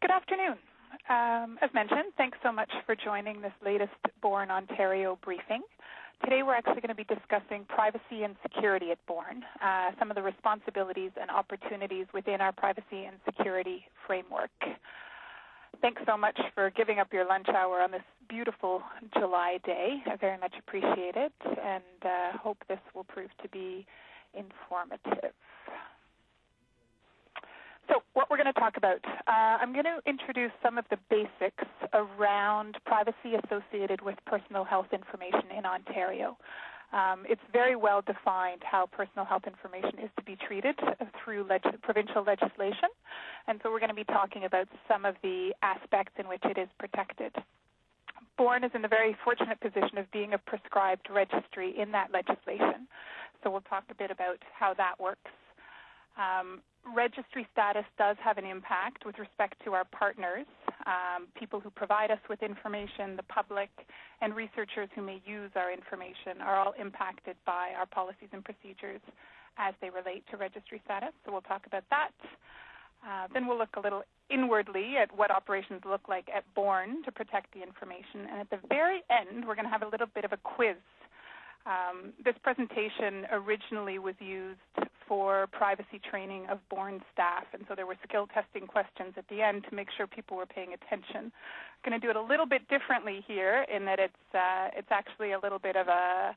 Good afternoon. As mentioned, thanks so much for joining this latest Born Ontario briefing. Today we're actually going to be discussing privacy and security at Born, some of the responsibilities and opportunities within our privacy and security framework. Thanks so much for giving up your lunch hour on this beautiful July day. I very much appreciate it and hope this will prove to be informative. So what we're going to talk about, I'm going to introduce some of the basics around privacy associated with personal health information in Ontario. It's very well defined how personal health information is to be treated through provincial legislation, and so we're going to be talking about some of the aspects in which it is protected. Born is in the very fortunate position of being a prescribed registry in that legislation, so we'll talk a bit about how that works. Registry status does have an impact with respect to our partners, people who provide us with information, the public, and researchers who may use our information are all impacted by our policies and procedures as they relate to registry status. So we'll talk about that. Then we'll look a little inwardly at what operations look like at Born to protect the information. And at the very end, we're going to have a little bit of a quiz. This presentation originally was used for privacy training of Born staff, and so there were skill testing questions at the end to make sure people were paying attention. I'm going to do it a little bit differently here in that it's actually a little bit of a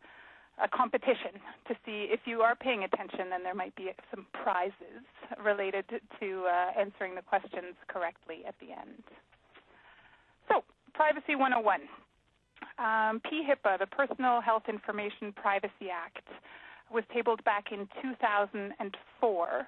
competition to see if you are paying attention, then there might be some prizes related to answering the questions correctly at the end. So, Privacy 101. PHIPAA, the Personal Health Information Privacy Act, was tabled back in 2004,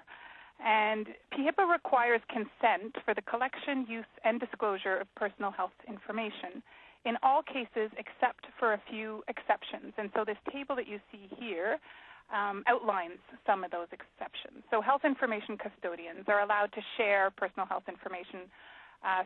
and PHIPAA requires consent for the collection, use, and disclosure of personal health information in all cases except for a few exceptions. And so this table that you see here outlines some of those exceptions. So health information custodians are allowed to share personal health information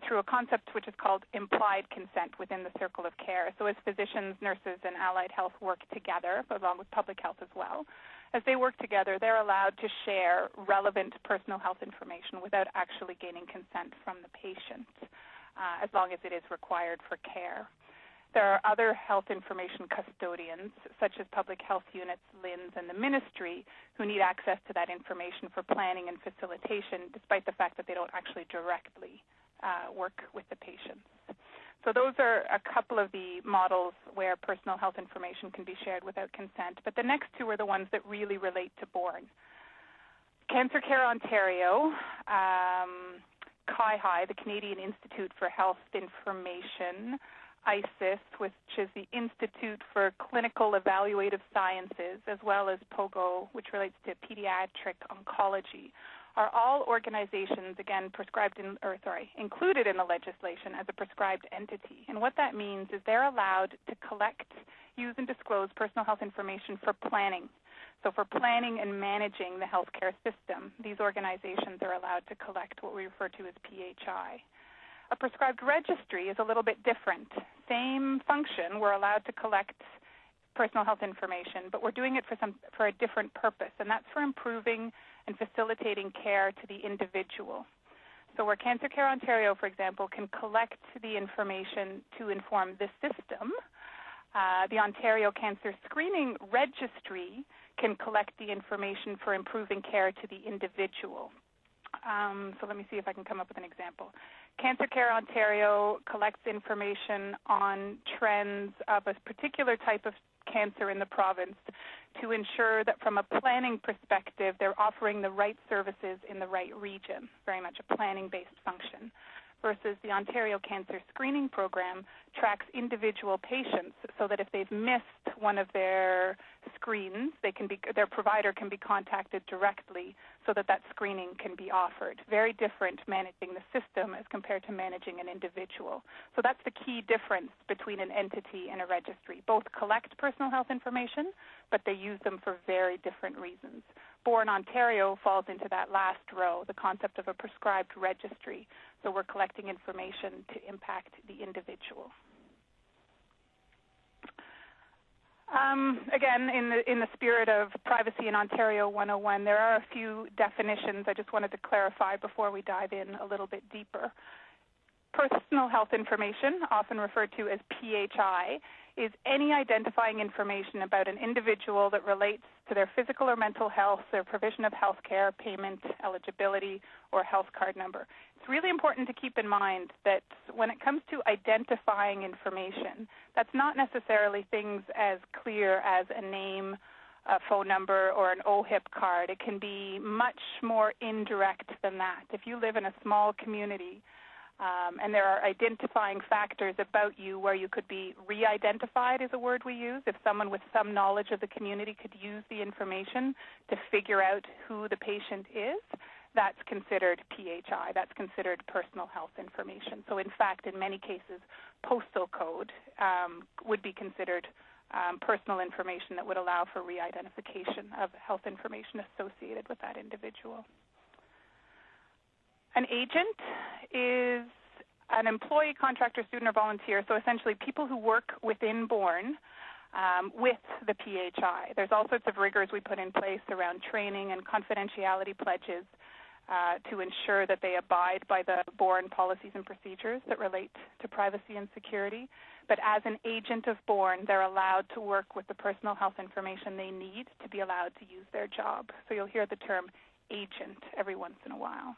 through a concept which is called implied consent within the circle of care. So as physicians, nurses, and allied health work together, along with public health as well, as they work together, they're allowed to share relevant personal health information without actually gaining consent from the patient, as long as it is required for care. There are other health information custodians, such as public health units, LINs, and the ministry, who need access to that information for planning and facilitation, despite the fact that they don't actually directly work with the patients. So those are a couple of the models where personal health information can be shared without consent. But the next two are the ones that really relate to Born. Cancer Care Ontario, CIHI, the Canadian Institute for Health Information, ISIS, which is the Institute for Clinical Evaluative Sciences, as well as POGO, which relates to pediatric oncology, are all organizations, again, included in the legislation as a prescribed entity. And what that means is they're allowed to collect, use, and disclose personal health information for planning. So for planning and managing the healthcare system, these organizations are allowed to collect what we refer to as PHI. A prescribed registry is a little bit different. Same function, we're allowed to collect personal health information, but we're doing it for a different purpose, and that's for improving and facilitating care to the individual. So where Cancer Care Ontario, for example, can collect the information to inform the system, the Ontario Cancer Screening Registry can collect the information for improving care to the individual. So let me see if I can come up with an example. Cancer Care Ontario collects information on trends of a particular type of cancer in the province to ensure that from a planning perspective, they're offering the right services in the right region, very much a planning-based function, versus the Ontario Cancer Screening Program tracks individual patients so that if they've missed one of their screens, their provider can be contacted directly so that that screening can be offered. Very different managing the system as compared to managing an individual. So that's the key difference between an entity and a registry. Both collect personal health information, but they use them for very different reasons. Born Ontario falls into that last row, the concept of a prescribed registry. So we're collecting information to impact the individual. Again, in the spirit of Privacy in Ontario 101, there are a few definitions I just wanted to clarify before we dive in a little bit deeper. Personal health information, often referred to as PHI, is any identifying information about an individual that relates to their physical or mental health, their provision of health care, payment, eligibility, or health card number. It's really important to keep in mind that when it comes to identifying information, that's not necessarily things as clear as a name, a phone number, or an OHIP card. It can be much more indirect than that. If you live in a small community, and there are identifying factors about you where you could be re-identified is a word we use. If someone with some knowledge of the community could use the information to figure out who the patient is, that's considered PHI. That's considered personal health information. So in fact, in many cases, postal code would be considered personal information that would allow for re-identification of health information associated with that individual. An agent is an employee, contractor, student, or volunteer, so essentially people who work within Bourne with the PHI. There's all sorts of rigors we put in place around training and confidentiality pledges to ensure that they abide by the Bourne policies and procedures that relate to privacy and security. But as an agent of Bourne, they're allowed to work with the personal health information they need to be allowed to use their job. So you'll hear the term agent every once in a while.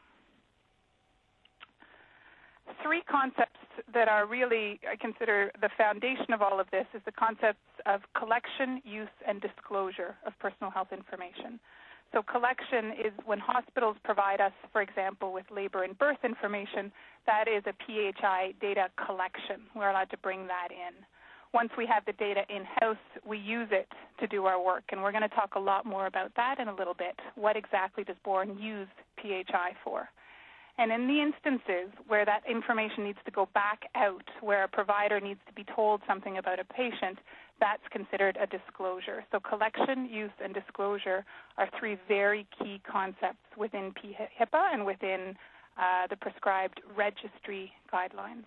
Three concepts that are really, I consider, the foundation of all of this is the concepts of collection, use, and disclosure of personal health information. So collection is when hospitals provide us, for example, with labor and birth information, that is a PHI data collection. We're allowed to bring that in. Once we have the data in-house, we use it to do our work, and we're going to talk a lot more about that in a little bit. What exactly does Bourne use PHI for? And in the instances where that information needs to go back out, where a provider needs to be told something about a patient, that's considered a disclosure. So collection, use, and disclosure are three very key concepts within HIPAA and within the prescribed registry guidelines.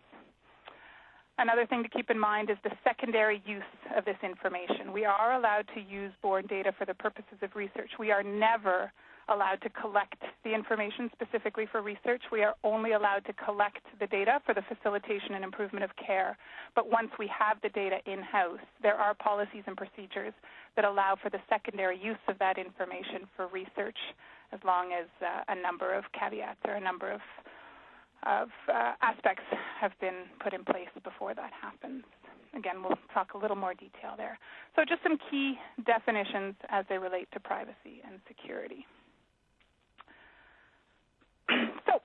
Another thing to keep in mind is the secondary use of this information. We are allowed to use Bourne data for the purposes of research. We are never allowed to collect the information specifically for research. We are only allowed to collect the data for the facilitation and improvement of care. But once we have the data in-house, there are policies and procedures that allow for the secondary use of that information for research, as long as a number of caveats or a number of aspects have been put in place before that happens. Again, we'll talk a little more detail there. So just some key definitions as they relate to privacy and security. So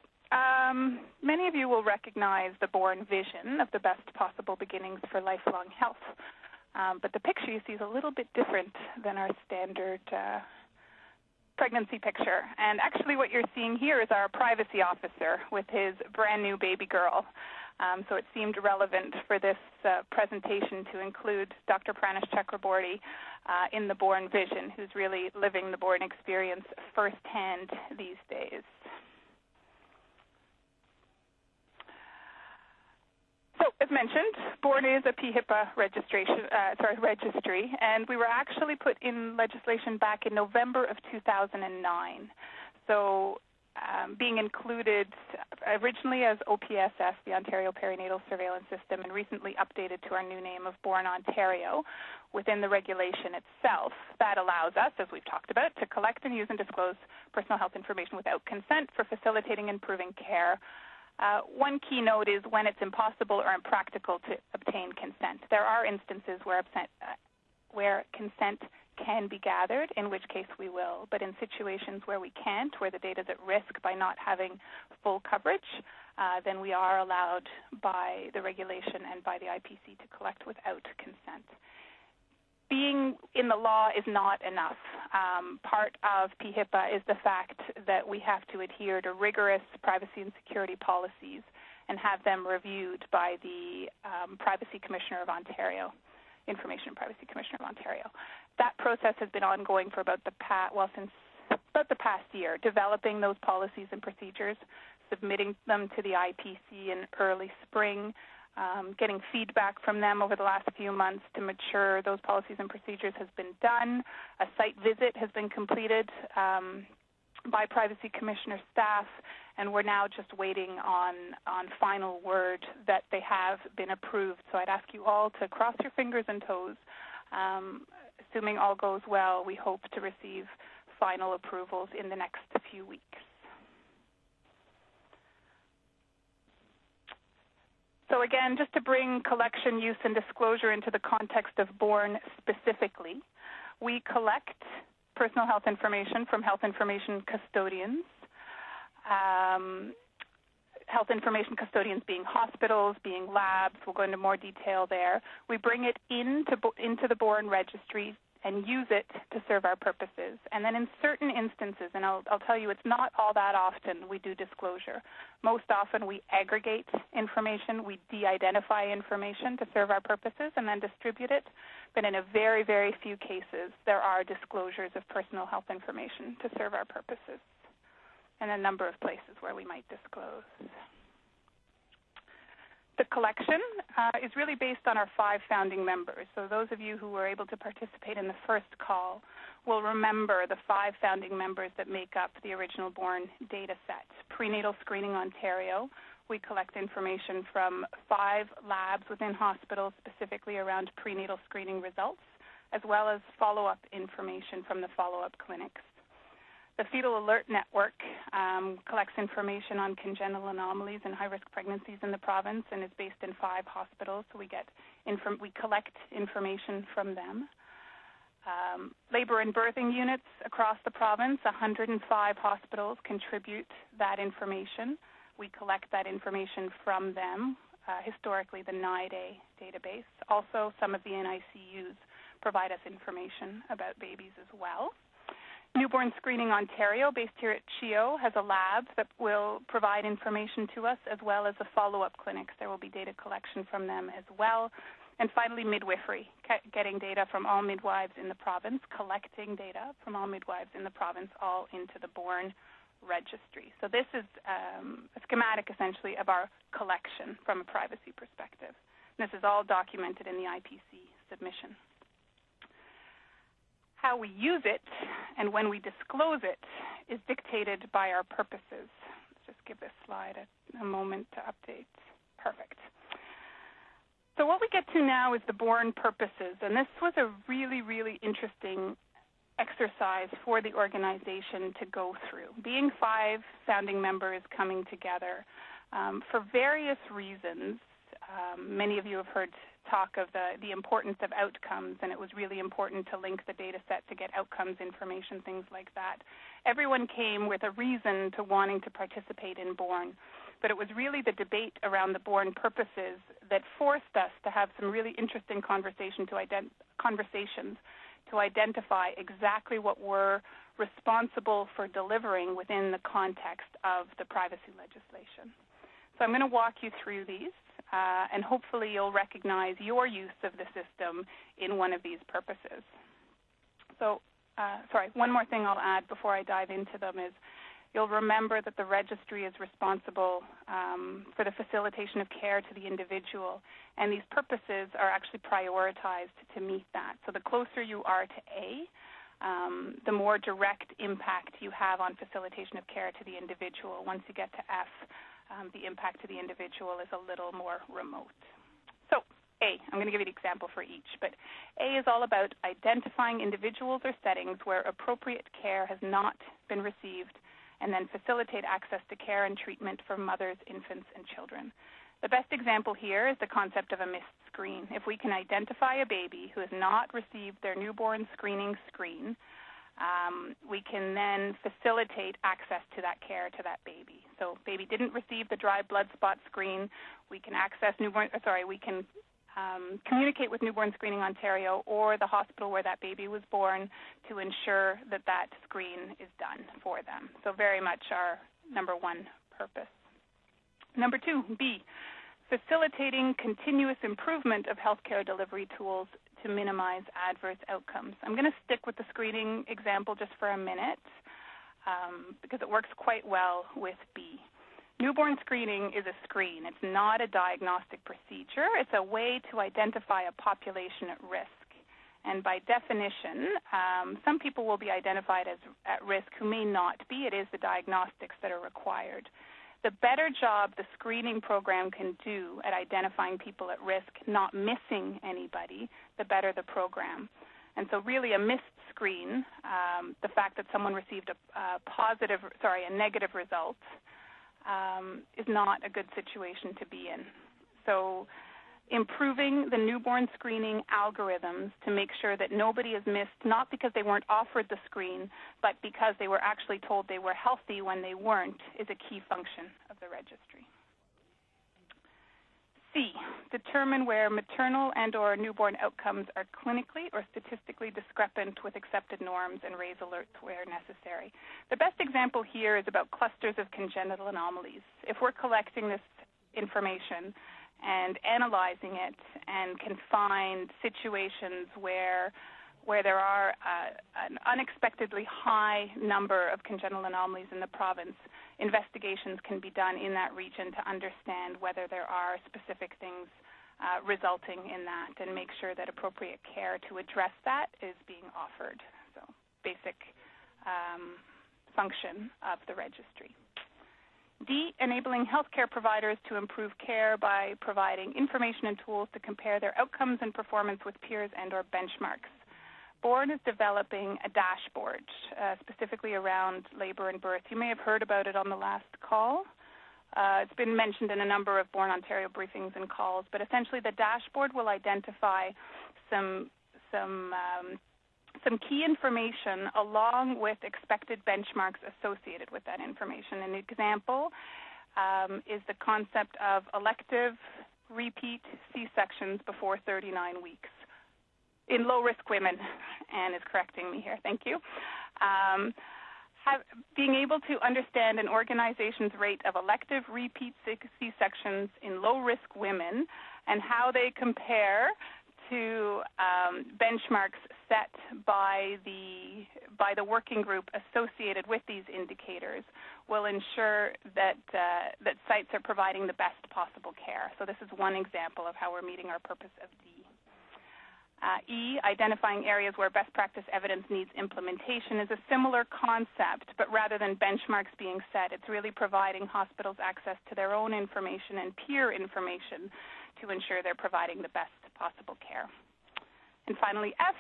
many of you will recognize the Bourne vision of the best possible beginnings for lifelong health. But the picture you see is a little bit different than our standard pregnancy picture. And actually what you're seeing here is our privacy officer with his brand new baby girl. So it seemed relevant for this presentation to include Dr. Pranish Chakraborty in the Bourne vision, who's really living the Bourne experience firsthand these days. So, as mentioned, Bourne is a HIPAA registry, and we were actually put in legislation back in November of 2009. So, being included originally as OPSS, the Ontario Perinatal Surveillance System, and recently updated to our new name of Bourne Ontario within the regulation itself. That allows us, as we've talked about, to collect and use and disclose personal health information without consent for facilitating and improving care. One key note is when it's impossible or impractical to obtain consent. There are instances where consent can be gathered, in which case we will. But in situations where we can't, where the data is at risk by not having full coverage, then we are allowed by the regulation and by the IPC to collect without consent. Being in the law is not enough. Part of HIPAA is the fact that we have to adhere to rigorous privacy and security policies and have them reviewed by the Privacy Commissioner of Ontario, Information and Privacy Commissioner of Ontario. That process has been ongoing for since about the past year, developing those policies and procedures, submitting them to the IPC in early spring, getting feedback from them over the last few months to mature those policies and procedures has been done. A site visit has been completed by Privacy Commissioner staff, and we're now just waiting on final word that they have been approved. So I'd ask you all to cross your fingers and toes. Assuming all goes well, we hope to receive final approvals in the next few weeks. So again, just to bring collection, use, and disclosure into the context of BORN specifically, we collect personal health information from health information custodians. Health information custodians being hospitals, being labs. We'll go into more detail there. We bring it into the BORN registry and use it to serve our purposes. And then in certain instances, and I'll tell you it's not all that often we do disclosure. Most often we aggregate information, we de-identify information to serve our purposes and then distribute it. But in a very, very few cases, there are disclosures of personal health information to serve our purposes, and a number of places where we might disclose. The collection is really based on our 5 founding members. So those of you who were able to participate in the first call will remember the 5 founding members that make up the original BORN data set. Prenatal Screening Ontario, we collect information from 5 labs within hospitals, specifically around prenatal screening results, as well as follow-up information from the follow-up clinics. The Fetal Alert Network collects information on congenital anomalies and high-risk pregnancies in the province and is based in 5 hospitals, so we collect information from them. Labor and birthing units across the province, 105 hospitals contribute that information. We collect that information from them, historically the NIDA database. Also, some of the NICUs provide us information about babies as well. Newborn Screening Ontario, based here at CHIO, has a lab that will provide information to us, as well as the follow-up clinics. There will be data collection from them as well. And finally, midwifery, getting data from all midwives in the province, collecting data from all midwives in the province, all into the BORN registry. So this is a schematic, essentially, of our collection from a privacy perspective. And this is all documented in the IPC submission. How we use it and when we disclose it is dictated by our purposes. Let's just give this slide a moment to update. Perfect. So what we get to now is the BORN purposes, and this was a really, really interesting exercise for the organization to go through. Being 5 founding members coming together for various reasons, many of you have heard talk of the importance of outcomes, and it was really important to link the data set to get outcomes information, things like that. Everyone came with a reason to wanting to participate in BORN, but it was really the debate around the BORN purposes that forced us to have some really interesting conversations to identify exactly what we're responsible for delivering within the context of the privacy legislation. So I'm going to walk you through these. And hopefully you'll recognize your use of the system in one of these purposes. So, one more thing I'll add before I dive into them is you'll remember that the registry is responsible for the facilitation of care to the individual, and these purposes are actually prioritized to meet that. So the closer you are to A, the more direct impact you have on facilitation of care to the individual. Once you get to F, the impact to the individual is a little more remote. So A, I'm going to give you an example for each, but A is all about identifying individuals or settings where appropriate care has not been received, and then facilitate access to care and treatment for mothers, infants, and children. The best example here is the concept of a missed screen. If we can identify a baby who has not received their newborn screening screen, we can then facilitate access to that care to that baby. So baby didn't receive the dry blood spot screen. We can communicate with Newborn Screening Ontario or the hospital where that baby was born to ensure that that screen is done for them. So very much our number 1 purpose. Number 2, B, facilitating continuous improvement of healthcare delivery tools to minimize adverse outcomes. I'm going to stick with the screening example just for a minute because it works quite well with B. Newborn screening is a screen. It's not a diagnostic procedure. It's a way to identify a population at risk. And by definition, some people will be identified as at risk who may not be. It is the diagnostics that are required. The better job the screening program can do at identifying people at risk, not missing anybody, the better the program. And so really a missed screen, the fact that someone received a negative result, is not a good situation to be in. So improving the newborn screening algorithms to make sure that nobody is missed, not because they weren't offered the screen, but because they were actually told they were healthy when they weren't, is a key function of the registry. C, determine where maternal and or newborn outcomes are clinically or statistically discrepant with accepted norms and raise alerts where necessary. The best example here is about clusters of congenital anomalies. If we're collecting this information and analyzing it and can find situations where there are an unexpectedly high number of congenital anomalies in the province, investigations can be done in that region to understand whether there are specific things resulting in that and make sure that appropriate care to address that is being offered. So basic function of the registry. D, enabling healthcare providers to improve care by providing information and tools to compare their outcomes and performance with peers and or benchmarks. Bourne is developing a dashboard specifically around labor and birth. You may have heard about it on the last call. It's been mentioned in a number of Bourne Ontario briefings and calls, but essentially the dashboard will identify some key information along with expected benchmarks associated with that information. An example is the concept of elective repeat C-sections before 39 weeks in low-risk women. Anne is correcting me here. Thank you. Being able to understand an organization's rate of elective repeat C-sections in low-risk women and how they compare to benchmarks set by the working group associated with these indicators will ensure that sites are providing the best possible care. So this is one example of how we're meeting our purpose of D. E, identifying areas where best practice evidence needs implementation, is a similar concept, but rather than benchmarks being set, it's really providing hospitals access to their own information and peer information to ensure they're providing the best possible care. And finally, F,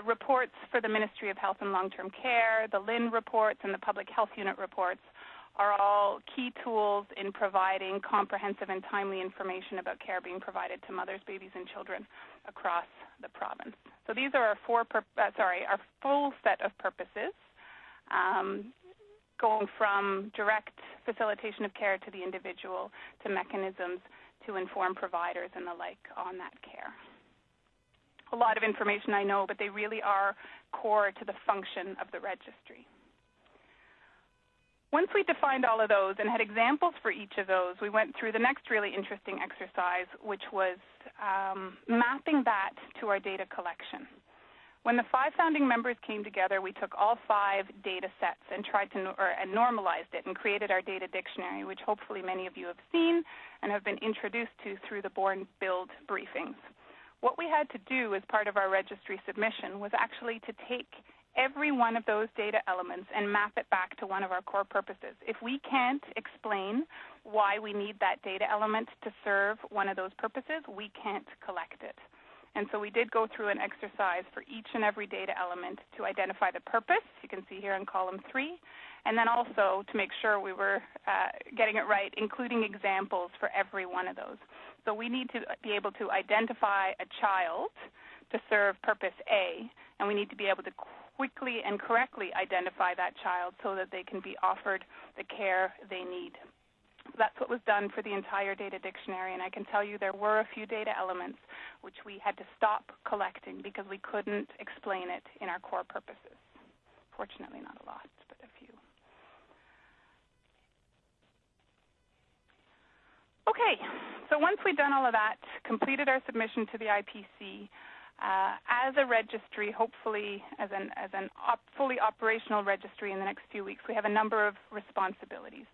reports for the Ministry of Health and Long-Term Care, the LIN reports, and the Public Health Unit reports are all key tools in providing comprehensive and timely information about care being provided to mothers, babies, and children across the province. So these are our our full set of purposes, going from direct facilitation of care to the individual to mechanisms to inform providers and the like on that care. A lot of information, I know, but they really are core to the function of the registry. Once we defined all of those and had examples for each of those, we went through the next really interesting exercise, which was mapping that to our data collection. When the 5 founding members came together, we took all 5 data sets and tried to and normalized it and created our data dictionary, which hopefully many of you have seen and have been introduced to through the Bourne Build briefings. What we had to do as part of our registry submission was actually to take every one of those data elements and map it back to one of our core purposes. If we can't explain why we need that data element to serve one of those purposes, we can't collect it. And so we did go through an exercise for each and every data element to identify the purpose, you can see here in column 3, and then also to make sure we were getting it right, including examples for every one of those. So we need to be able to identify a child to serve purpose A, and we need to be able to quickly and correctly identify that child so that they can be offered the care they need. That's what was done for the entire data dictionary, and I can tell you there were a few data elements which we had to stop collecting because we couldn't explain it in our core purposes. Fortunately, not a lot, but a few. Okay, so once we'd done all of that, completed our submission to the IPC, as a registry, hopefully as an fully operational registry in the next few weeks, we have a number of responsibilities.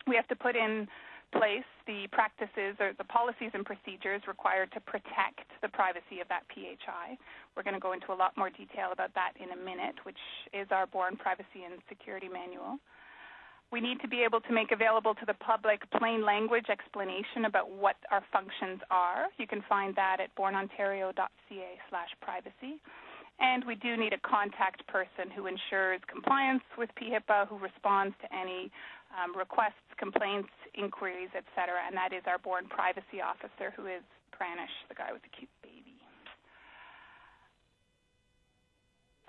We have to put in place the practices or the policies and procedures required to protect the privacy of that PHI. We're going to go into a lot more detail about that in a minute, which is our Bourne Privacy and Security Manual. We need to be able to make available to the public plain language explanation about what our functions are. You can find that at borneontario.ca/privacy. And we do need a contact person who ensures compliance with PHIPAA, who responds to any requests, complaints, inquiries, etc. And that is our Bourne Privacy Officer, who is Pranish, the guy with the cute baby.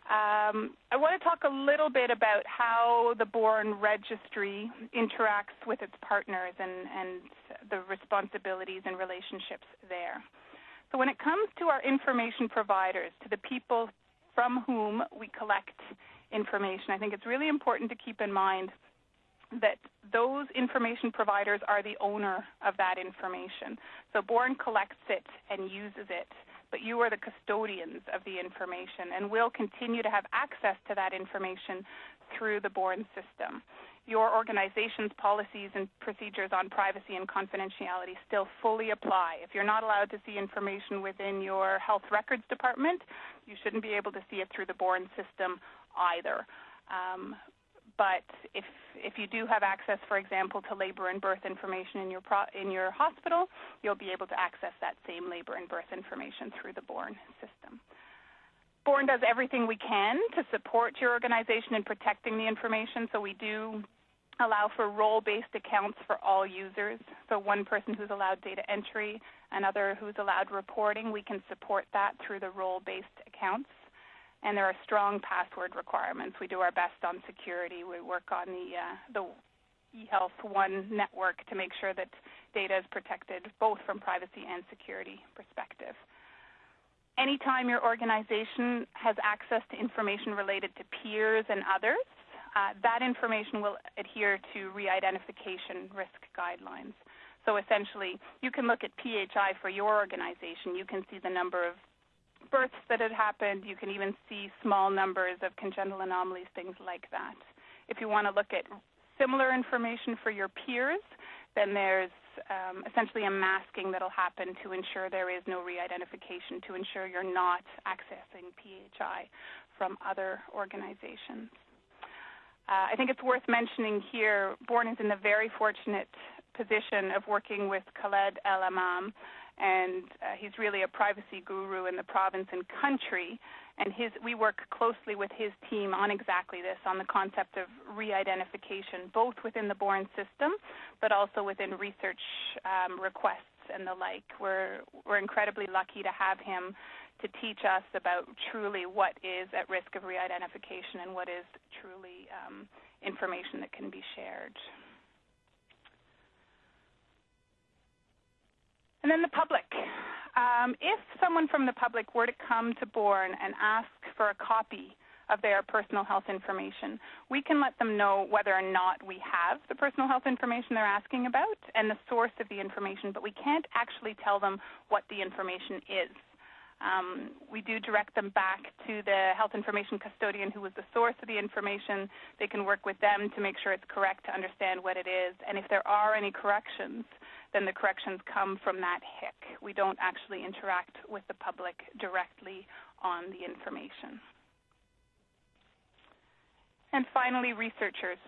I want to talk a little bit about how the Bourne Registry interacts with its partners and the responsibilities and relationships there. So when it comes to our information providers, to the people from whom we collect information, I think it's really important to keep in mind that those information providers are the owner of that information. So Bourne collects it and uses it, but you are the custodians of the information and will continue to have access to that information through the Bourne system. Your organization's policies and procedures on privacy and confidentiality still fully apply. If you're not allowed to see information within your health records department, you shouldn't be able to see it through the Bourne system either. But if you do have access, for example, to labor and birth information in your hospital, you'll be able to access that same labor and birth information through the Bourne system. Bourne does everything we can to support your organization in protecting the information, so we do allow for role-based accounts for all users. So one person who's allowed data entry, another who's allowed reporting, we can support that through the role-based accounts. And there are strong password requirements. We do our best on security. We work on the eHealth One network to make sure that data is protected both from privacy and security perspective. Anytime your organization has access to information related to peers and others, that information will adhere to re-identification risk guidelines. So essentially, you can look at PHI for your organization. You can see the number of births that had happened. You can even see small numbers of congenital anomalies, things like that. If you want to look at similar information for your peers, then there's essentially a masking that will happen to ensure there is no re-identification, to ensure you're not accessing PHI from other organizations. I think it's worth mentioning here, Bourne is in the very fortunate position of working with Khaled El Imam, and he's really a privacy guru in the province and country, and we work closely with his team on exactly this, on the concept of re-identification, both within the Bourne system, but also within research requests and the like. We're incredibly lucky to have him to teach us about truly what is at risk of re-identification and what is truly information that can be shared. And then the public. If someone from the public were to come to Bourne and ask for a copy of their personal health information, we can let them know whether or not we have the personal health information they're asking about and the source of the information, but we can't actually tell them what the information is. We do direct them back to the health information custodian who was the source of the information. They can work with them to make sure it's correct, to understand what it is, and if there are any corrections, then the corrections come from that HIC. We don't actually interact with the public directly on the information. And finally, researchers.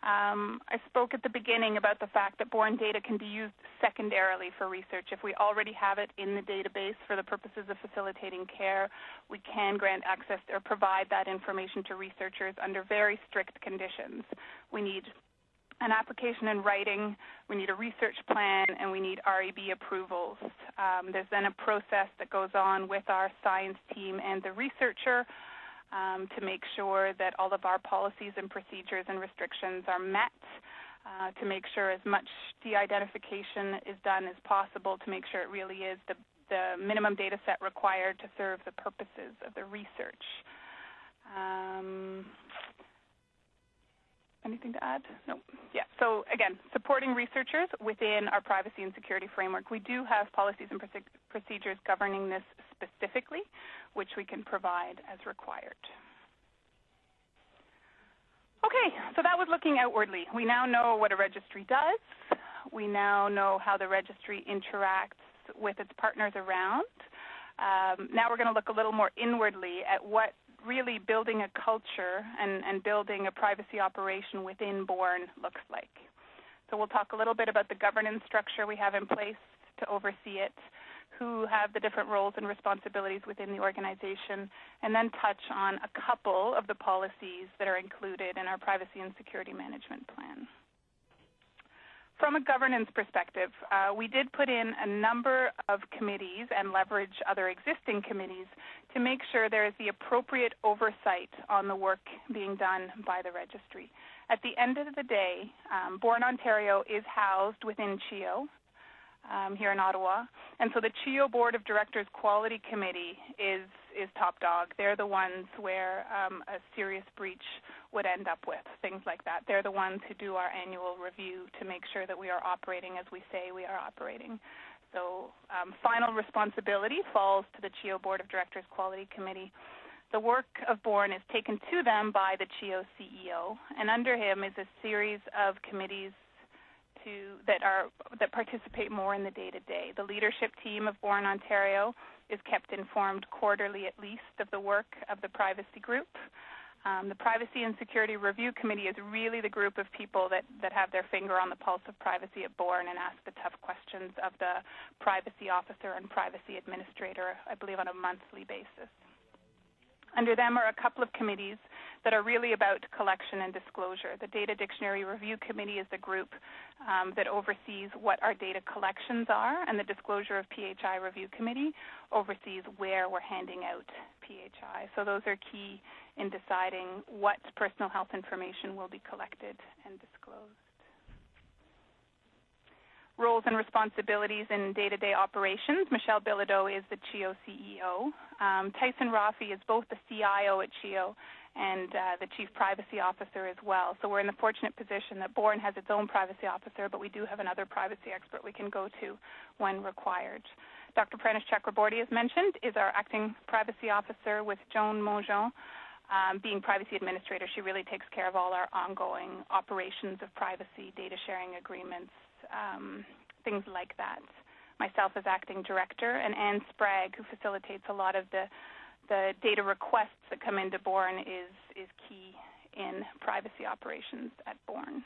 I spoke at the beginning about the fact that Bourne data can be used secondarily for research. If we already have it in the database for the purposes of facilitating care, we can grant access or provide that information to researchers under very strict conditions. We need an application in writing, we need a research plan, and we need REB approvals. There's then a process that goes on with our science team and the researcher to make sure that all of our policies and procedures and restrictions are met, to make sure as much de-identification is done as possible, to make sure it really is the minimum data set required to serve the purposes of the research. Anything to add? No. Yeah. So again, supporting researchers within our privacy and security framework. We do have policies and procedures governing this specifically, which we can provide as required. Okay, so that was looking outwardly. We now know what a registry does. we now know how the registry interacts with its partners around. Now we're going to look a little more inwardly at what really building a culture and building a privacy operation within BORN looks like. So we'll talk a little bit about the governance structure we have in place to oversee it, who have the different roles and responsibilities within the organization, and then touch on a couple of the policies that are included in our privacy and security management plan. From a governance perspective, we did put in a number of committees and leverage other existing committees to make sure there is the appropriate oversight on the work being done by the registry. At the end of the day, BORN Ontario is housed within CHIO here in Ottawa, and so the CHIO Board of Directors Quality Committee is top dog. They're the ones where a serious breach would end up with, things like that. They're the ones who do our annual review to make sure that we are operating as we say we are operating. So final responsibility falls to the CHIO Board of Directors Quality Committee. The work of BORN is taken to them by the CHIO CEO, and under him is a series of committees that participate more in the day-to-day. The leadership team of BORN Ontario is kept informed quarterly at least of the work of the privacy group. The Privacy and Security Review Committee is really the group of people that have their finger on the pulse of privacy at BORN and ask the tough questions of the privacy officer and privacy administrator, I believe, on a monthly basis. Under them are a couple of committees that are really about collection and disclosure. The Data Dictionary Review Committee is the group that oversees what our data collections are, and the Disclosure of PHI Review Committee oversees where we're handing out PHI. So those are key in deciding what personal health information will be collected and disclosed. Roles and responsibilities in day-to-day operations. Michelle Bilodeau is the CHIO CEO. Tyson Rafi is both the CIO at CHIO and the Chief Privacy Officer as well. So we're in the fortunate position that BORN has its own privacy officer, but we do have another privacy expert we can go to when required. Dr. Prentice Chakraborty, as mentioned, is our acting privacy officer, with Joan Mongeon being privacy administrator. She really takes care of all our ongoing operations of privacy, data sharing agreements, things like that. Myself as acting director, and Anne Sprague, who facilitates a lot of the data requests that come into BORN, is key in privacy operations at BORN.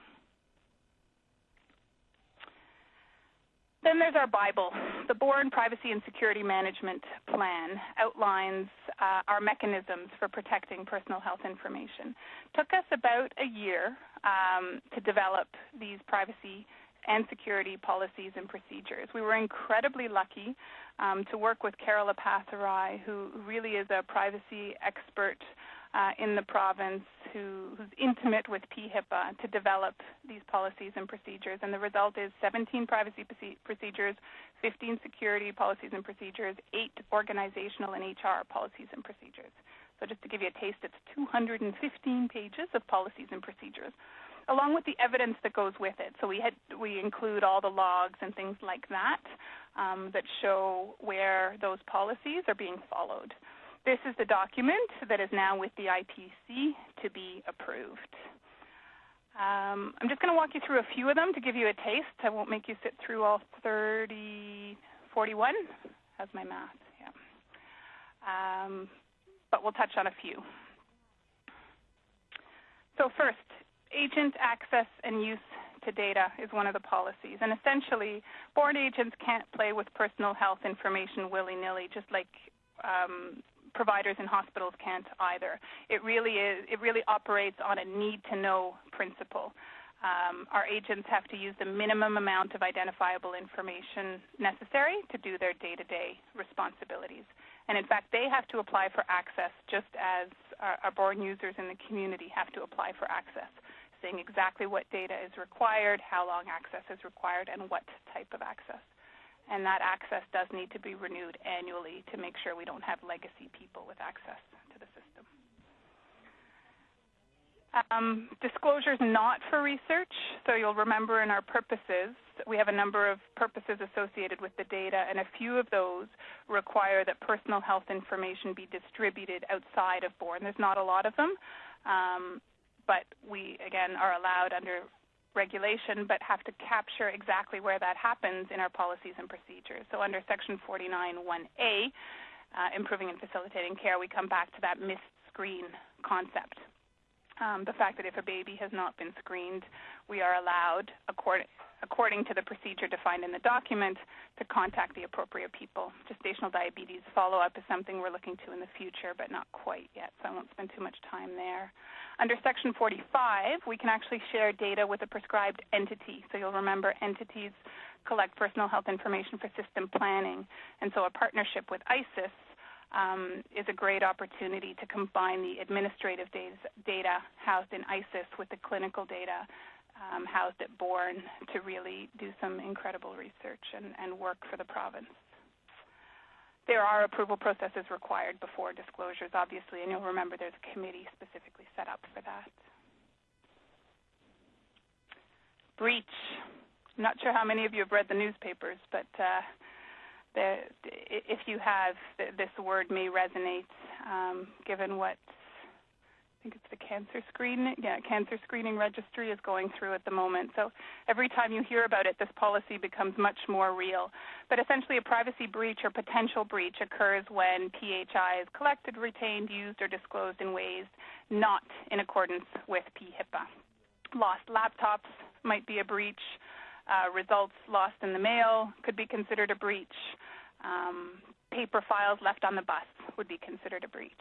Then there's our Bible. The BORN Privacy and Security Management Plan outlines our mechanisms for protecting personal health information. It took us about a year to develop these privacy and security policies and procedures. We were incredibly lucky to work with Carol Apatharai, who really is a privacy expert in the province, who's intimate with HIPAA, to develop these policies and procedures. And the result is 17 privacy procedures, 15 security policies and procedures, 8 organizational and HR policies and procedures. So just to give you a taste, it's 215 pages of policies and procedures, along with the evidence that goes with it. So we include all the logs and things like that that show where those policies are being followed. This is the document that is now with the IPC to be approved. I'm just going to walk you through a few of them to give you a taste. I won't make you sit through all 41. How's my math? Yeah. But we'll touch on a few. So first, agent access and use to data is one of the policies. And essentially, BORN agents can't play with personal health information willy-nilly, just like providers in hospitals can't either. It really operates on a need-to-know principle. Our agents have to use the minimum amount of identifiable information necessary to do their day-to-day responsibilities. And in fact, they have to apply for access just as our BORN users in the community have to apply for access, saying exactly what data is required, how long access is required, and what type of access. And that access does need to be renewed annually to make sure we don't have legacy people with access to the system. Disclosures not for research. So you'll remember in our purposes, we have a number of purposes associated with the data, and a few of those require that personal health information be distributed outside of BORN. There's not a lot of them, but we, again, are allowed under regulation, but have to capture exactly where that happens in our policies and procedures. So under Section 49(1)A, improving and facilitating care, we come back to that missed screen concept. The fact that if a baby has not been screened, we are allowed, according to the procedure defined in the document, to contact the appropriate people. Gestational diabetes follow-up is something we're looking to in the future, but not quite yet, so I won't spend too much time there. Under Section 45, we can actually share data with a prescribed entity. So you'll remember entities collect personal health information for system planning, and so a partnership with ISIS is a great opportunity to combine the administrative data housed in ISIS with the clinical data housed at BORN to really do some incredible research and work for the province. There are approval processes required before disclosures, obviously, and you'll remember there's a committee specifically set up for that. Breach. I'm not sure how many of you have read the newspapers, but if you have, this word may resonate, given what I think it's the cancer screening registry is going through at the moment. So every time you hear about it, this policy becomes much more real. But essentially, a privacy breach or potential breach occurs when PHI is collected, retained, used, or disclosed in ways not in accordance with HIPAA. Lost laptops might be a breach. Results lost in the mail could be considered a breach. Paper files left on the bus would be considered a breach.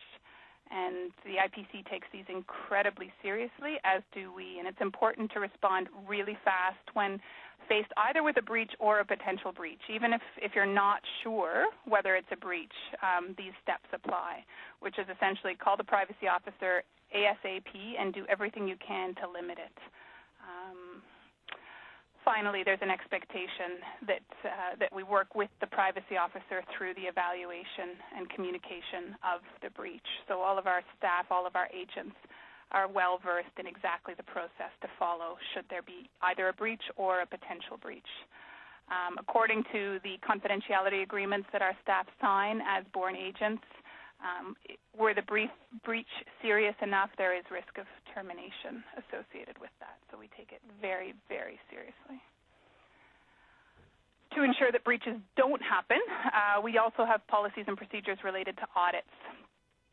And the IPC takes these incredibly seriously, as do we. And it's important to respond really fast when faced either with a breach or a potential breach. Even if you're not sure whether it's a breach, these steps apply, which is essentially call the privacy officer ASAP and do everything you can to limit it. Finally, there's an expectation that we work with the privacy officer through the evaluation and communication of the breach. So all of our staff, all of our agents are well versed in exactly the process to follow should there be either a breach or a potential breach. According to the confidentiality agreements that our staff sign as BORN agents, were the breach serious enough, there is risk of termination associated with that. So we take it very, very seriously. To ensure that breaches don't happen, we also have policies and procedures related to audits.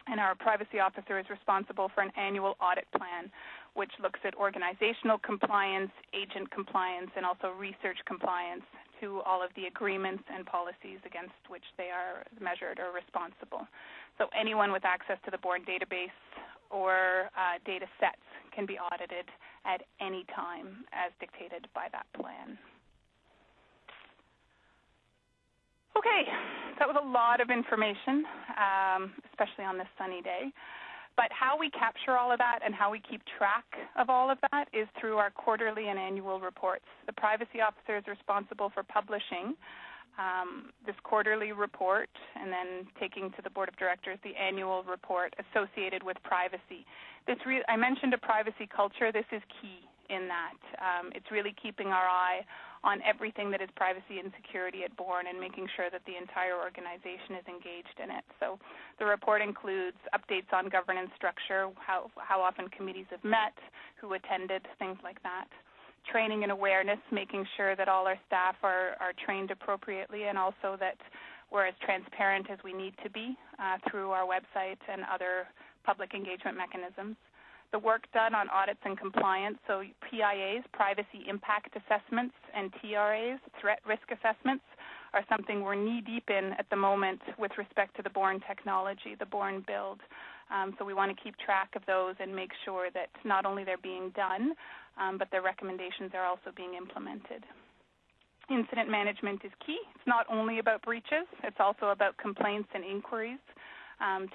And our privacy officer is responsible for an annual audit plan, which looks at organizational compliance, agent compliance, and also research compliance to all of the agreements and policies against which they are measured or responsible. So anyone with access to the BORN database or data sets can be audited at any time as dictated by that plan. Okay, that was a lot of information, especially on this sunny day. But how we capture all of that and how we keep track of all of that is through our quarterly and annual reports. The privacy officer is responsible for publishing this quarterly report and then taking to the board of directors the annual report associated with privacy. I mentioned a privacy culture. This is key in that. It's really keeping our eye on everything that is privacy and security at BORN and making sure that the entire organization is engaged in it. So the report includes updates on governance structure, how often committees have met, who attended, things like that. Training and awareness, making sure that all our staff are trained appropriately, and also that we're as transparent as we need to be through our website and other public engagement mechanisms. The work done on audits and compliance, so PIAs, privacy impact assessments, and TRAs, threat risk assessments, are something we're knee-deep in at the moment with respect to the BORN technology, the BORN build. So we want to keep track of those and make sure that not only they're being done, but their recommendations are also being implemented. Incident management is key. It's not only about breaches, it's also about complaints and inquiries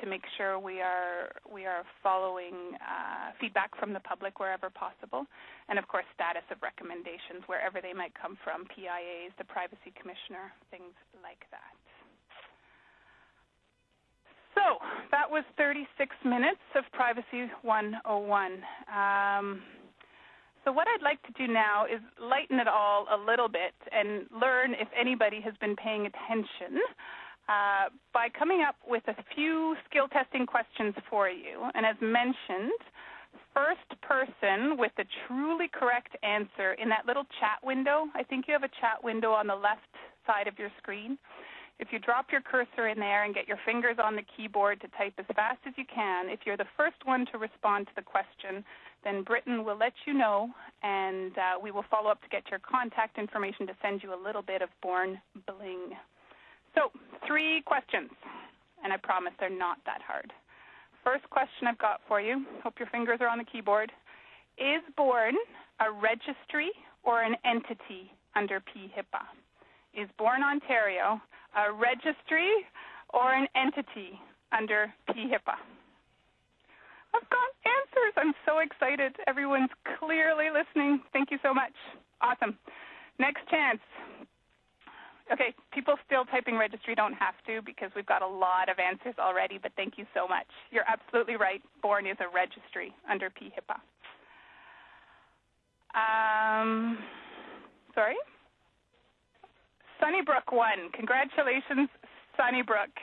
to make sure we are following feedback from the public wherever possible, and of course status of recommendations wherever they might come from, PIAs, the Privacy Commissioner, things like that. So that was 36 minutes of Privacy 101. So what I'd like to do now is lighten it all a little bit and learn if anybody has been paying attention by coming up with a few skill testing questions for you. And as mentioned, first person with the truly correct answer in that little chat window, I think you have a chat window on the left side of your screen. If you drop your cursor in there and get your fingers on the keyboard to type as fast as you can, if you're the first one to respond to the question, then Britain will let you know, and we will follow up to get your contact information to send you a little bit of Born Bling. So 3 questions, and I promise they're not that hard. First question I've got for you, hope your fingers are on the keyboard. Is Born a registry or an entity under PHIPAA? Is Born Ontario a registry or an entity under PHIPAA? I've got answers. I'm so excited. Everyone's clearly listening. Thank you so much. Awesome. Next chance. Okay, people still typing registry don't have to because we've got a lot of answers already, but thank you so much. You're absolutely right. Born is a registry under PHIPAA. Sorry? Sunnybrook won. Congratulations, Sunnybrook.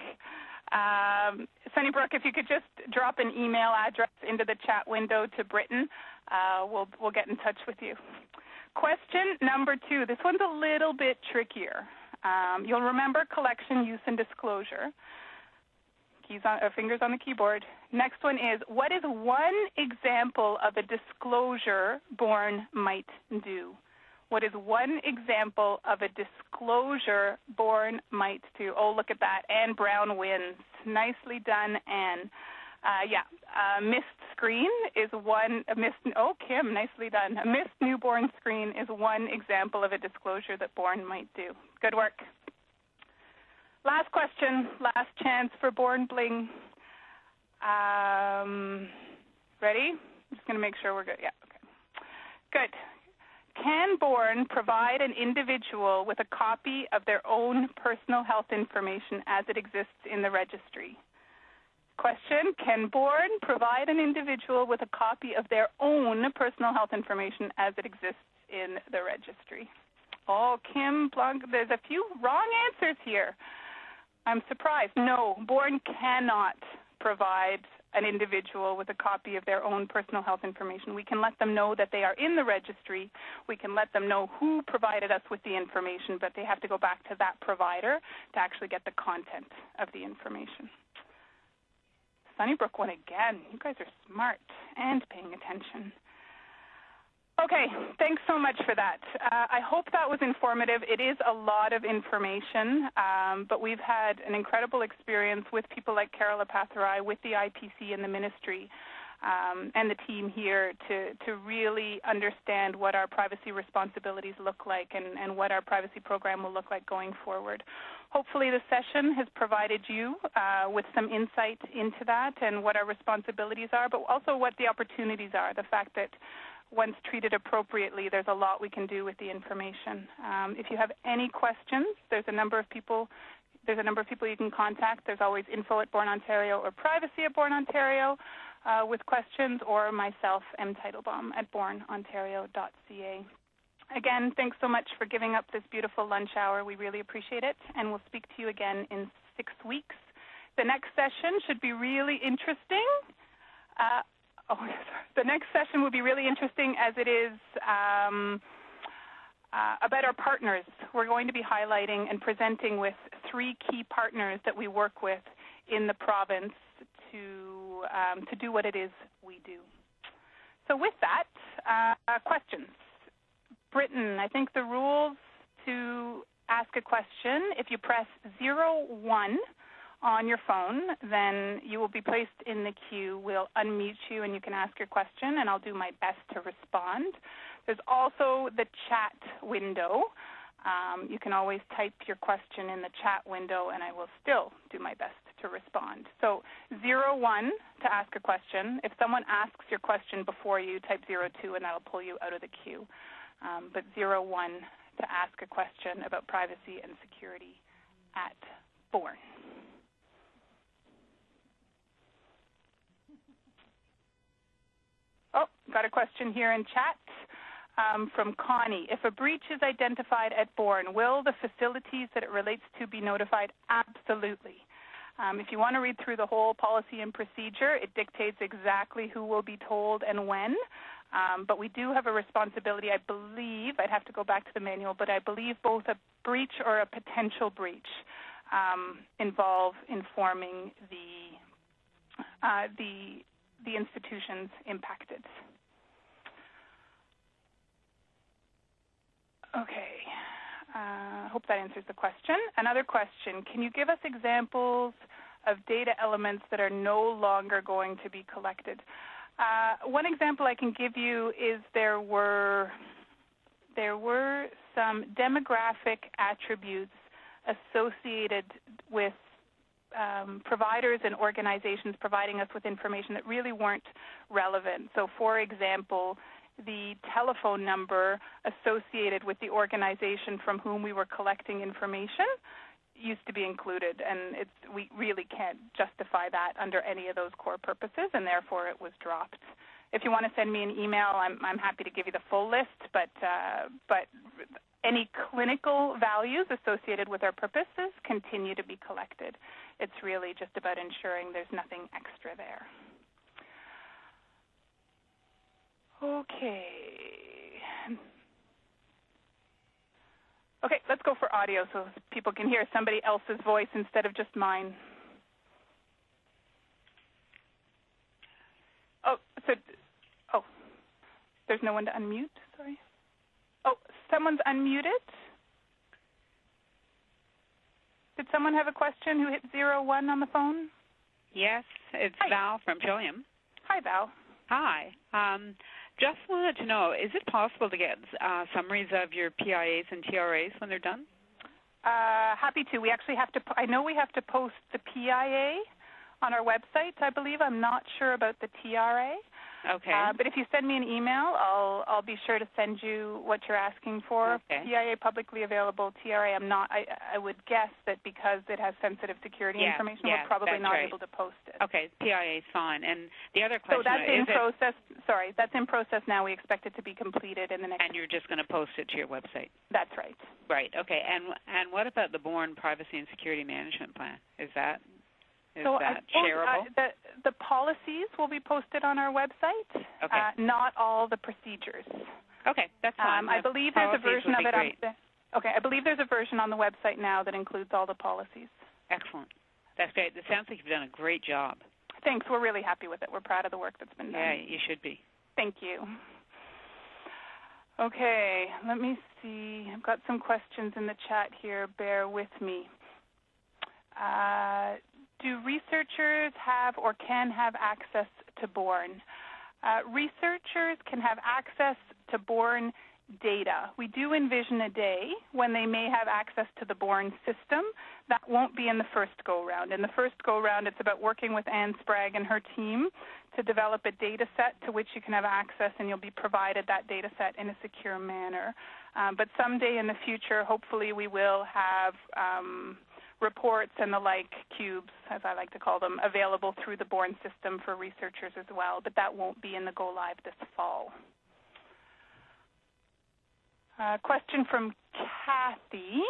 Sunnybrook, if you could just drop an email address into the chat window to Britain, we'll get in touch with you. Question number 2. This one's a little bit trickier. You'll remember collection, use, and disclosure. Fingers on the keyboard. Next one is, what is one example of a disclosure Born might do? What is one example of a disclosure Born might do? Oh, look at that. Anne Brown wins. Nicely done, Anne. Missed screen is one. Kim, nicely done. A missed newborn screen is one example of a disclosure that Born might do. Good work. Last question, last chance for Born Bling. Ready? I'm just going to make sure we're good. Yeah, okay. Good. Can Born provide an individual with a copy of their own personal health information as it exists in the registry? Question, can Born provide an individual with a copy of their own personal health information as it exists in the registry? Oh, Kim Blanc, there's a few wrong answers here. I'm surprised. No, Born cannot provide an individual with a copy of their own personal health information. We can let them know that they are in the registry. We can let them know who provided us with the information, but they have to go back to that provider to actually get the content of the information. Sunnybrook won again. You guys are smart and paying attention. Okay, thanks so much for that. I hope that was informative. It is a lot of information, but we've had an incredible experience with people like Carol Apatharai, with the IPC and the ministry, and the team here to really understand what our privacy responsibilities look like and what our privacy program will look like going forward. Hopefully the session has provided you with some insight into that and what our responsibilities are, but also what the opportunities are, the fact that once treated appropriately, there's a lot we can do with the information. If you have any questions, there's a number of people you can contact. There's always info@Born Ontario or privacy@Born Ontario with questions, or myself, M. Teitelbaum, at bornontario.ca. Again, thanks so much for giving up this beautiful lunch hour. We really appreciate it, and we'll speak to you again in 6 weeks. The next session should be really interesting. The next session will be really interesting as it is about our partners. We're going to be highlighting and presenting with 3 key partners that we work with in the province to do what it is we do. So with that, questions. Britain, I think the rules to ask a question, if you press 01 on your phone, then you will be placed in the queue. We'll unmute you and you can ask your question, and I'll do my best to respond. There's also the chat window. You can always type your question in the chat window, and I will still do my best to respond. So 01 to ask a question. If someone asks your question before you, type 02, and that'll pull you out of the queue. But 01 to ask a question about privacy and security at Born. Oh, got a question here in chat from Connie. If a breach is identified at Born, will the facilities that it relates to be notified? Absolutely. If you want to read through the whole policy and procedure, it dictates exactly who will be told and when. But we do have a responsibility, I believe, I'd have to go back to the manual, but I believe both a breach or a potential breach involve informing the institutions impacted. Okay. Hope that answers the question. Another question, can you give us examples of data elements that are no longer going to be collected? One example I can give you is there were some demographic attributes associated with providers and organizations providing us with information that really weren't relevant. So, for example, the telephone number associated with the organization from whom we were collecting information used to be included, and we really can't justify that under any of those core purposes, and therefore it was dropped. If you want to send me an email, I'm happy to give you the full list, but any clinical values associated with our purposes continue to be collected. It's really just about ensuring there's nothing extra there. Okay. Okay, let's go for audio so people can hear somebody else's voice instead of just mine. There's no one to unmute, sorry. Oh, someone's unmuted? Did someone have a question who hit 01 on the phone? Yes, it's Hi. Val from Trillium. Hi, Val. Hi. Just wanted to know, is it possible to get summaries of your PIAs and TRAs when they're done? Happy to. We actually have to, I know we have to post the PIA on our website, I believe. I'm not sure about the TRA. Okay. But if you send me an email, I'll be sure to send you what you're asking for. Okay. PIA publicly available. TRA, I'm not. I would guess that because it has sensitive security information, we're probably not able to post it. Okay, PIA is fine. And the other question so that's in process. Sorry, that's in process now. We expect it to be completed in the next. And you're just going to post it to your website. That's right. Right. Okay. And what about the Bourne Privacy and Security Management Plan? Is that shareable? The policies will be posted on our website, not all the procedures. Okay, that's fine. I believe there's a version of it I believe there's a version on the website now that includes all the policies. Excellent. That's great. It sounds like you've done a great job. Thanks. We're really happy with it. We're proud of the work that's been done. Yeah, you should be. Thank you. Okay, let me see. I've got some questions in the chat here. Bear with me. Do researchers have or can have access to Bourne? Researchers can have access to Bourne data. We do envision a day when they may have access to the Bourne system. That won't be in the first go-round. In the first go-round, it's about working with Anne Sprague and her team to develop a data set to which you can have access, and you'll be provided that data set in a secure manner. But someday in the future, hopefully we will have reports and the like, cubes, as I like to call them, available through the Bourne system for researchers as well, but that won't be in the go-live this fall. Question from Kathy.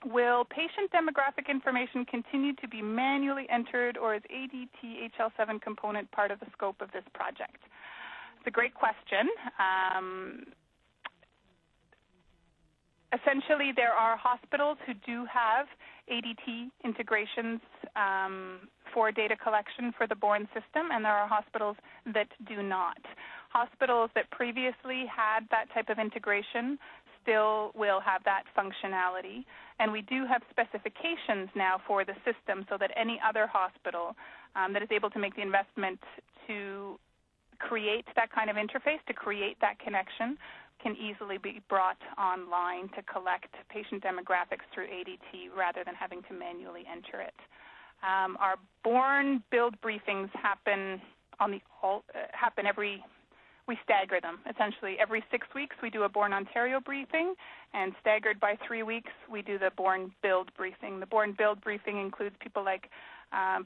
Will patient demographic information continue to be manually entered, or is ADT HL7 component part of the scope of this project? It's a great question. Essentially, there are hospitals who do have ADT integrations for data collection for the Bourne system, and there are hospitals that do not. Hospitals that previously had that type of integration still will have that functionality, and we do have specifications now for the system so that any other hospital that is able to make the investment to create that kind of interface, to create that connection, can easily be brought online to collect patient demographics through ADT rather than having to manually enter it. Our Bourne build briefings happen we stagger them. Essentially, every 6 weeks we do a Bourne Ontario briefing, and staggered by 3 weeks we do the Bourne build briefing. The Bourne build briefing includes people like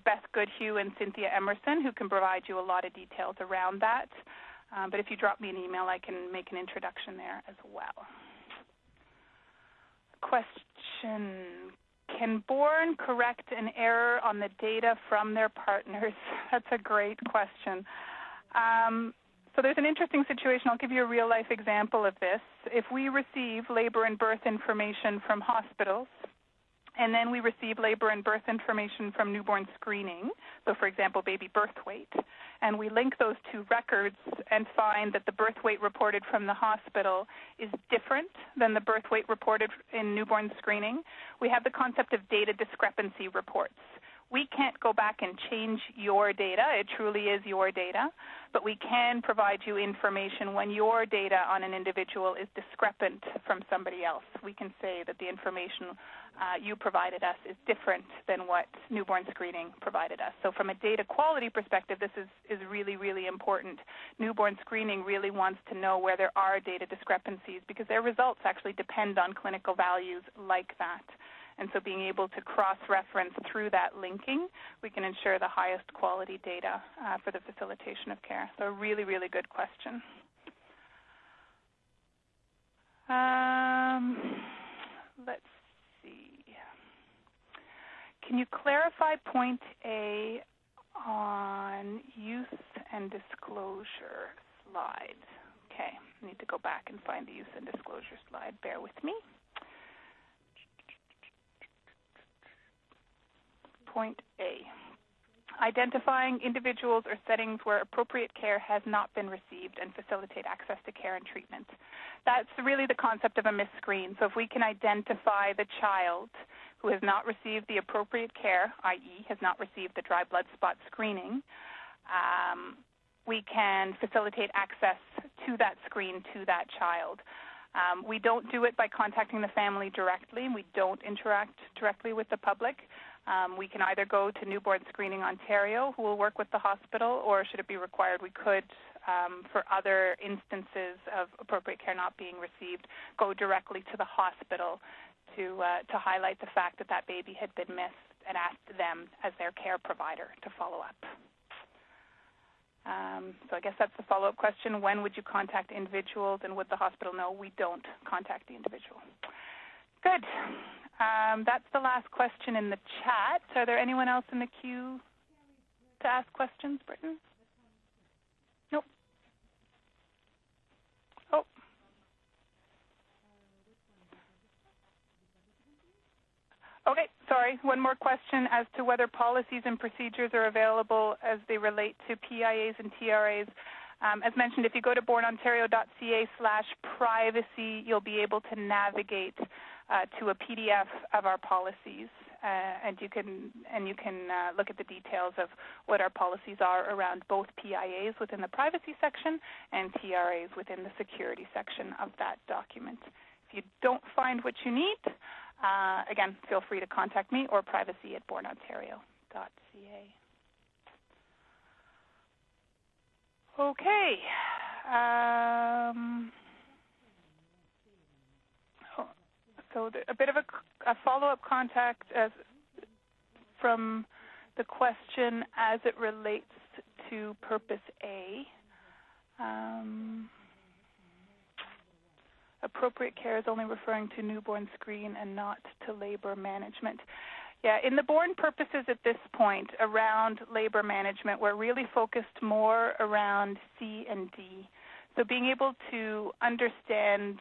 Beth Goodhue and Cynthia Emerson, who can provide you a lot of details around that. But if you drop me an email, I can make an introduction there as well. Question. can born correct an error on the data from their partners? That's a great question. So there's an interesting situation. I'll give you a real-life example of this. If we receive labor and birth information from hospitals, and then we receive labor and birth information from newborn screening, so for example, baby birth weight, and we link those two records and find that the birth weight reported from the hospital is different than the birth weight reported in newborn screening, we have the concept of data discrepancy reports. We can't go back and change your data. It truly is your data. But we can provide you information when your data on an individual is discrepant from somebody else. We can say that the information you provided us is different than what newborn screening provided us. So from a data quality perspective, this is really, really important. Newborn screening really wants to know where there are data discrepancies because their results actually depend on clinical values like that. And so being able to cross-reference through that linking, we can ensure the highest quality data for the facilitation of care. So a really, really good question. Let's see. Can you clarify point A on use and disclosure slide? Okay, I need to go back and find the use and disclosure slide. Bear with me. Point A, identifying individuals or settings where appropriate care has not been received and facilitate access to care and treatment. That's really the concept of a misscreen. So if we can identify the child who has not received the appropriate care, i.e. has not received the dry blood spot screening, we can facilitate access to that screen to that child. We don't do it by contacting the family directly. We don't interact directly with the public. We can either go to Newborn Screening Ontario, who will work with the hospital, or should it be required, we could, for other instances of appropriate care not being received, go directly to the hospital to highlight the fact that that baby had been missed and ask them as their care provider to follow up. So I guess that's the follow-up question. When would you contact individuals, and would the hospital know? We don't contact the individual. Good. That's the last question in the chat. Are there anyone else in the queue to ask questions, Britton? Nope. Oh. Okay, sorry. One more question as to whether policies and procedures are available as they relate to PIAs and TRAs. As mentioned, if you go to bornontario.ca/privacy, you'll be able to navigate to a PDF of our policies, and you can look at the details of what our policies are around both PIAs within the privacy section and TRAs within the security section of that document. If you don't find what you need, again, feel free to contact me or privacy@bornontario.ca. Okay. So a bit of a follow-up contact from the question as it relates to Purpose A. Appropriate care is only referring to newborn screen and not to labor management. Yeah, in the born purposes at this point around labor management, we're really focused more around C and D. So being able to understand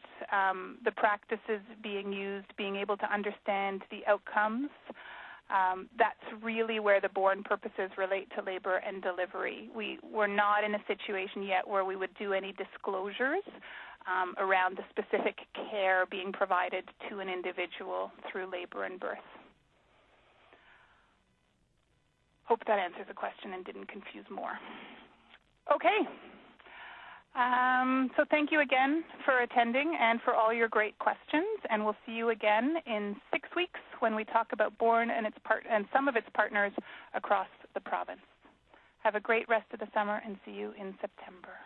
the practices being used, being able to understand the outcomes, that's really where the born purposes relate to labor and delivery. We're not in a situation yet where we would do any disclosures around the specific care being provided to an individual through labor and birth. Hope that answers the question and didn't confuse more. Okay. So thank you again for attending and for all your great questions, and we'll see you again in 6 weeks when we talk about Born and some of its partners across the province. Have a great rest of the summer and see you in September.